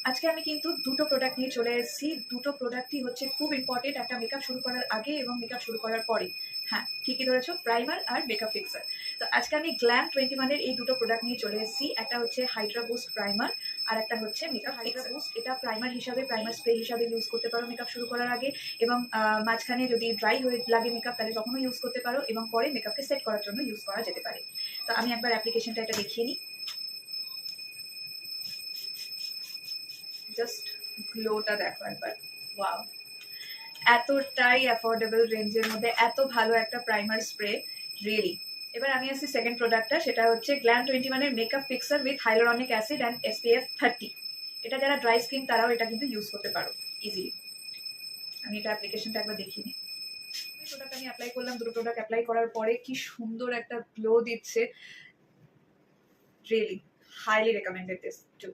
আজকে আমি কিন্তু দুটো প্রোডাক্ট নিয়ে চলে এসেছি। দুটো প্রোডাক্টই হচ্ছে খুব ইম্পর্টেন্ট একটা মেকআপ শুরু করার আগে এবং মেকআপ শুরু করার পরে। হ্যাঁ, ঠিকই ধরেছো, প্রাইমার আর মেকআপ ফিক্সার। তো আজকে আমি গ্ল্যাম 21 এর এই দুটো প্রোডাক্ট নিয়ে চলে এসেছি। একটা হচ্ছে হাইড্রা বুস্ট প্রাইমার আর একটা হচ্ছে মেকআপ হাইড্রা বুস্ট। এটা প্রাইমার হিসাবে, প্রাইমার স্প্রে হিসাবে ইউজ করতে পারো মেকআপ শুরু করার আগে, এবং মাঝখানে যদি ড্রাই হয়ে লাগে মেকআপ তাহলে তখনও ইউজ করতে পারো, এবং পরে মেকআপকে সেট করার জন্য ইউজ করা যেতে পারে। তো আমি একবার অ্যাপ্লিকেশনটা এটা দেখিয়ে নিই। জাস্ট গ্লোটা দেখো একবার, ওয়াও! এতটাই অ্যাফোর্ডেবল রেঞ্জের মধ্যে এত ভালো একটা প্রাইমার স্প্রে, রিয়েলি। এবার আমি আসছি সেকেন্ড প্রোডাক্টটা, সেটা হচ্ছে গ্ল্যাম 21 এর makeup fixer with hyaluronic acid and SPF 30। এটা যারা ড্রাই স্কিন তারাও এটা কিন্তু ইউজ করতে পারো ইজিলি। আমি এটা অ্যাপ্লিকেশনটা একবার দেখিয়ে নিই। প্রোডাক্ট আমি অ্যাপ্লাই করলাম, দুটো প্রোডাক্ট অ্যাপ্লাই করার পরে কি সুন্দর একটা গ্লো দিচ্ছে, really highly recommended this two.